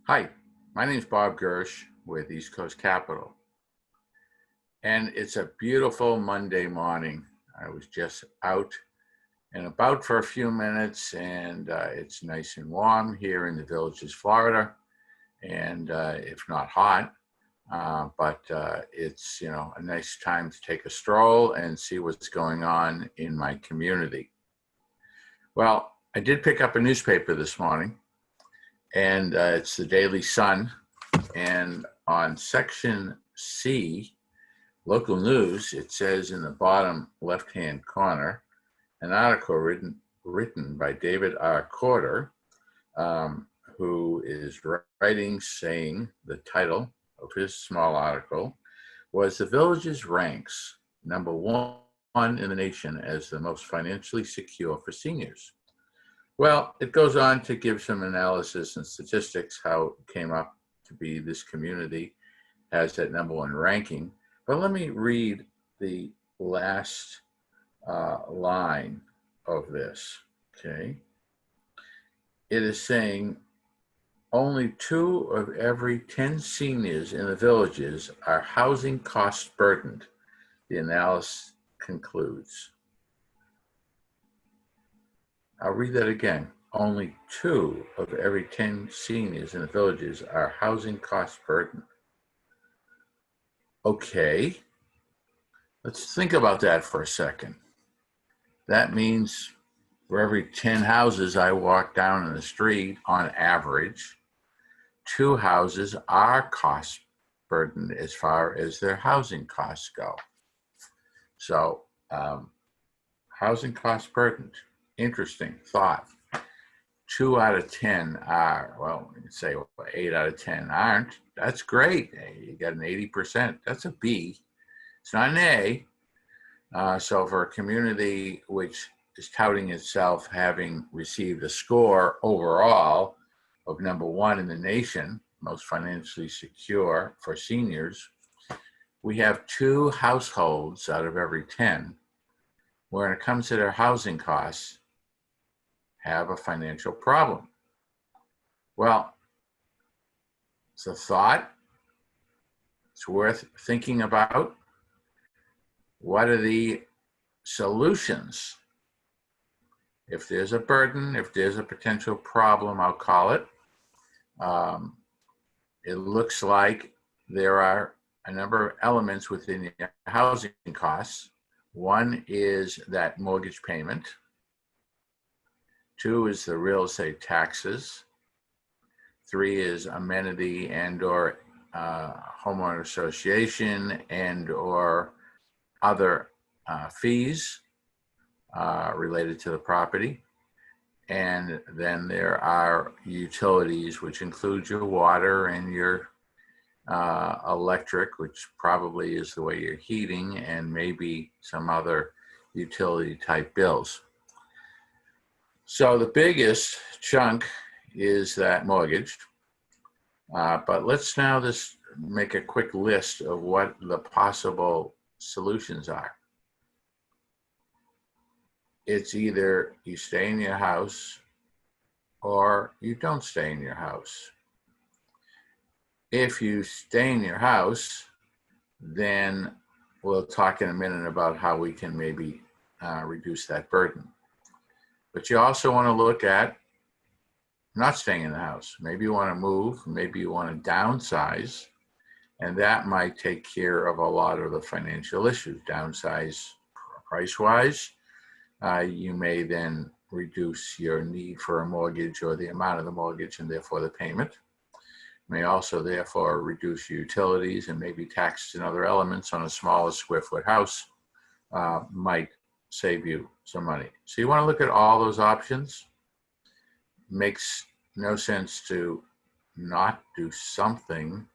Hi, my name is Bob Gersh with East Coast Capital, and it's a beautiful Monday morning. I was just out and about for a few minutes, and it's nice and warm here in the Villages, Florida, and if not hot, but it's a nice time to take a stroll and see what's going on in my community. Well, I did pick up a newspaper this morning, and it's the Daily Sun. And on section C, local news, it says in the bottom left-hand corner, an article written by David R. Corder, who is writing, saying the title of his small article was "The Villages ranks #1 in the nation as the most financially secure for seniors." Well, it goes on to give some analysis and statistics how it came up to be this community has that #1 ranking. But let me read the last line of this, okay? It is saying only 2 of every 10 seniors in the Villages are housing cost burdened, the analysis concludes. I'll read that again. Only 2 of every 10 seniors in the Villages are housing cost burdened. Okay, let's think about that for a second. That means for every 10 houses I walk down in the street, on average, 2 houses are cost burdened as far as their housing costs go. So, housing cost burdened, interesting thought. 2 out of 10 are, well, you can say 8 out of 10 aren't. That's great. You got an 80%. That's a B. It's not an A. So for a community which is touting itself having received a score overall of #1 in the nation, most financially secure for seniors, we have 2 households out of every 10 where, when it comes to their housing costs, have a financial problem. Well, it's a thought. It's worth thinking about. What are the solutions? If there's a burden, if there's a potential problem, I'll call it. It looks like there are a number of elements within your housing costs. One is that mortgage payment. 2 is the real estate taxes. 3 is amenity and or homeowner association and or other fees related to the property. And then there are utilities, which include your water and your electric, which probably is the way you're heating, and maybe some other utility type bills. So the biggest chunk is that mortgage. But let's now just make a quick list of what the possible solutions are. It's either you stay in your house or you don't stay in your house. If you stay in your house, then we'll talk in a minute about how we can maybe reduce that burden. But you also want to look at not staying in the house. Maybe you want to move, maybe you want to downsize, and that might take care of a lot of the financial issues. Downsize price-wise, you may then reduce your need for a mortgage or the amount of the mortgage and therefore the payment. You may also therefore reduce your utilities, and maybe taxes and other elements on a smaller square foot house might save you some money. So you want to look at all those options. Makes no sense to not do something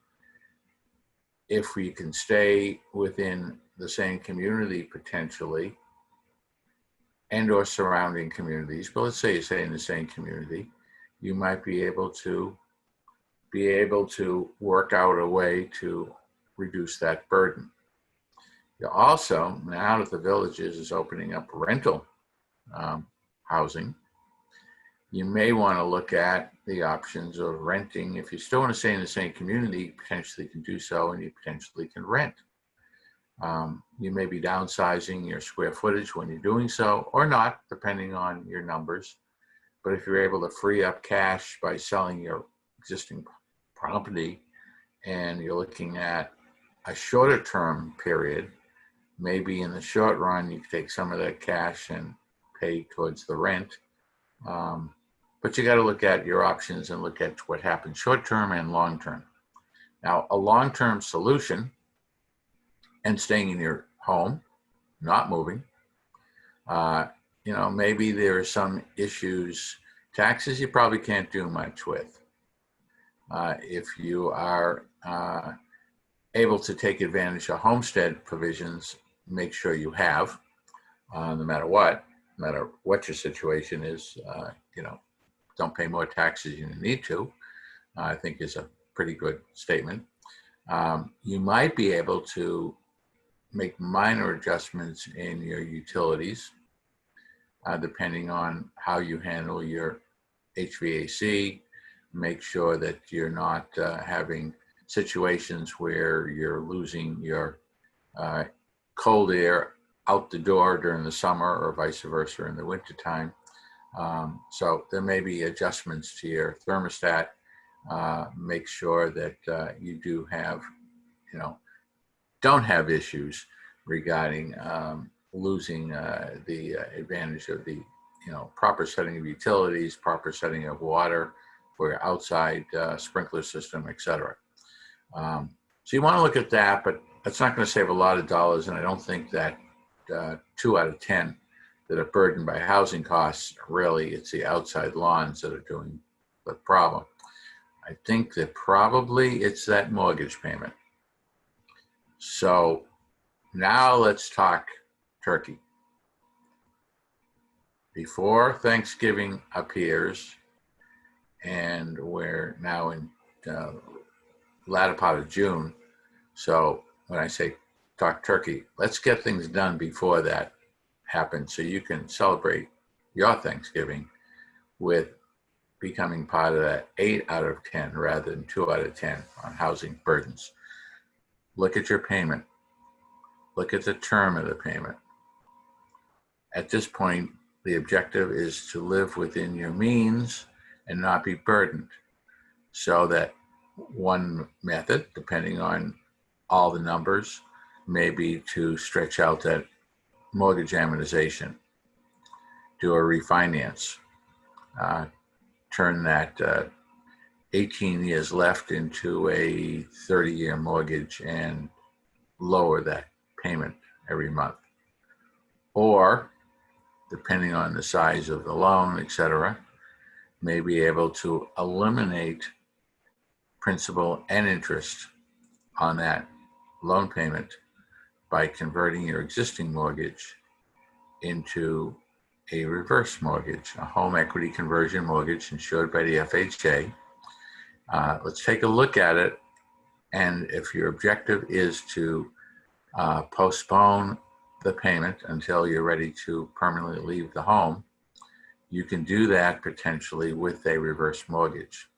if we can stay within the same community potentially and or surrounding communities. But let's say you stay in the same community, you might be able to work out a way to reduce that burden. You also, now that the Villages is opening up rental housing, You may want to look at the options of renting. If you still want to stay in the same community, you potentially can do so, and you potentially can rent. You may be downsizing your square footage when you're doing so, or not, depending on your numbers. But if you're able to free up cash by selling your existing property, and you're looking at a shorter term period, maybe in the short run, you can take some of that cash and pay towards the rent. But you got to look at your options and look at what happens short term and long term. Now, a long term solution and staying in your home, not moving, maybe there are some issues. Taxes you probably can't do much with. If you are able to take advantage of homestead provisions, make sure you have, no matter what your situation is, don't pay more taxes than you need to, I think is a pretty good statement. You might be able to make minor adjustments in your utilities, depending on how you handle your HVAC. Make sure that you're not having situations where you're losing your cold air out the door during the summer or vice versa in the wintertime. So there may be adjustments to your thermostat. Make sure that you do have, don't have issues regarding losing the advantage of the, proper setting of utilities, proper setting of water for your outside sprinkler system, etc. So you want to look at that, but that's not going to save a lot of dollars. And I don't think that 2 out of 10 that are burdened by housing costs, really, it's the outside lawns that are doing the problem. I think that probably it's that mortgage payment. So now let's talk turkey. Before Thanksgiving appears, and we're now in the latter part of June. So when I say talk turkey, let's get things done before that happens so you can celebrate your Thanksgiving with becoming part of that 8 out of 10 rather than 2 out of 10 on housing burdens. Look at your payment. Look at the term of the payment. At this point, the objective is to live within your means and not be burdened. So that one method, depending on all the numbers, may be to stretch out that mortgage amortization, do a refinance, turn that 18 years left into a 30-year mortgage and lower that payment every month. Or, depending on the size of the loan, etc., may be able to eliminate principal and interest on that loan payment by converting your existing mortgage into a reverse mortgage, a home equity conversion mortgage insured by the FHA. Let's take a look at it. And if your objective is to postpone the payment until you're ready to permanently leave the home, you can do that potentially with a reverse mortgage.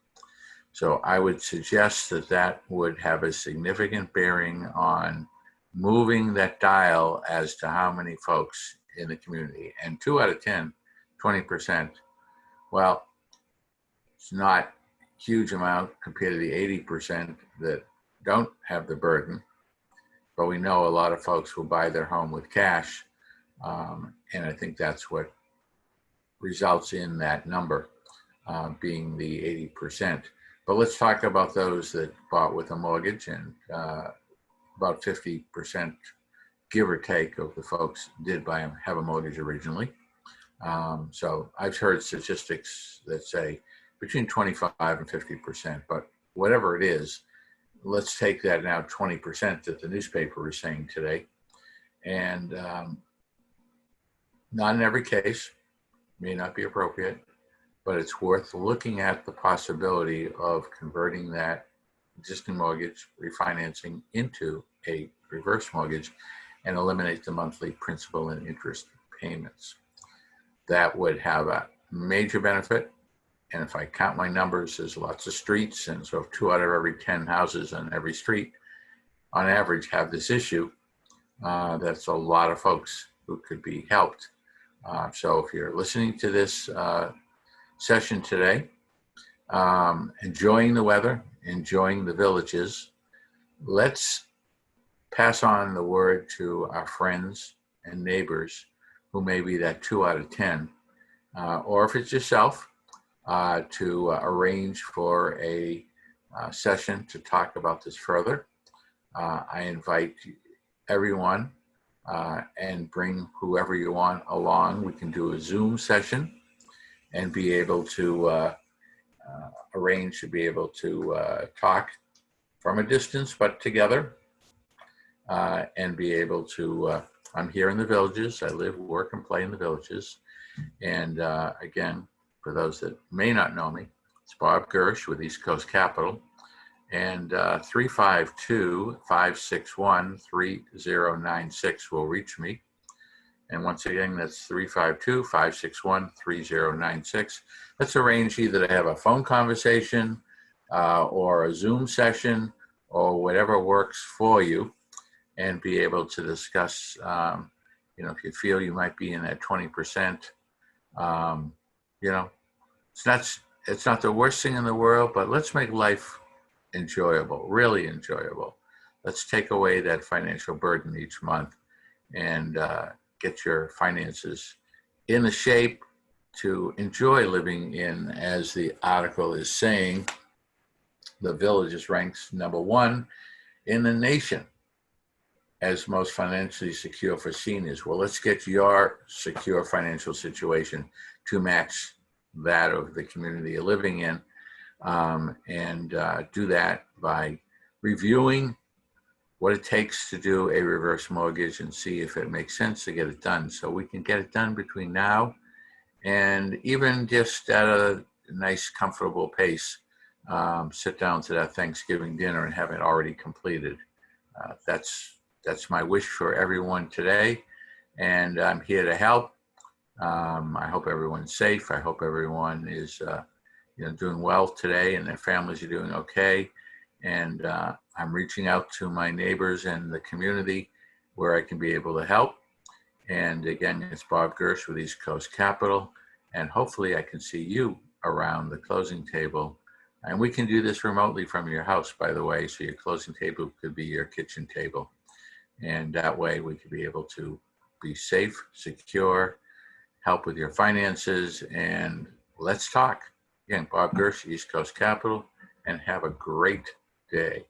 So I would suggest that that would have a significant bearing on moving that dial as to how many folks in the community. And 2 out of 10, 20%, well, it's not a huge amount compared to the 80% that don't have the burden. But we know a lot of folks will buy their home with cash. And I think that's what results in that number being the 80%. But let's talk about those that bought with a mortgage, and about 50%, give or take, of the folks did have a mortgage originally. So I've heard statistics that say between 25 and 50%, but whatever it is, let's take that now 20% that the newspaper is saying today. And not in every case, may not be appropriate, but it's worth looking at the possibility of converting that existing mortgage, refinancing into a reverse mortgage, and eliminate the monthly principal and interest payments. That would have a major benefit And if I count my numbers, there's lots of streets. And so if 2 out of every 10 houses on every street, on average, have this issue, that's a lot of folks who could be helped. So if you're listening to this session today, enjoying the weather, enjoying the villages, let's pass on the word to our friends and neighbors who may be that 2 out of 10, or if it's yourself, to arrange for a session to talk about this further. I invite everyone and bring whoever you want along. We can do a Zoom session and be able to arrange to be able to talk from a distance, but together, and be able to, I'm here in the villages. I live, work, and play in the villages. And again, for those that may not know me, it's Bob Gersh with East Coast Capital, and 352-561-3096 will reach me. And once again, that's 352-561-3096. Let's arrange either to have a phone conversation or a Zoom session or whatever works for you, and be able to discuss, if you feel you might be in that 20%, it's not the worst thing in the world, but let's make life enjoyable, really enjoyable. Let's take away that financial burden each month and get your finances in a shape to enjoy living in, as the article is saying, the Villages ranks #1 in the nation as most financially secure for seniors. Well, let's get your secure financial situation to match that of the community you're living in, and do that by reviewing what it takes to do a reverse mortgage and see if it makes sense to get it done. So we can get it done between now and even just at a nice, comfortable pace, sit down to that Thanksgiving dinner and have it already completed. That's my wish for everyone today, and I'm here to help. I hope everyone's safe. I hope everyone is doing well today, and their families are doing okay. And I'm reaching out to my neighbors and the community where I can be able to help. And again, it's Bob Gersh with East Coast Capital, and hopefully I can see you around the closing table. And we can do this remotely from your house, by the way, so your closing table could be your kitchen table. And that way we could be able to be safe, secure, help with your finances, and let's talk. Again, Bob Gersh, East Coast Capital, and have a great day.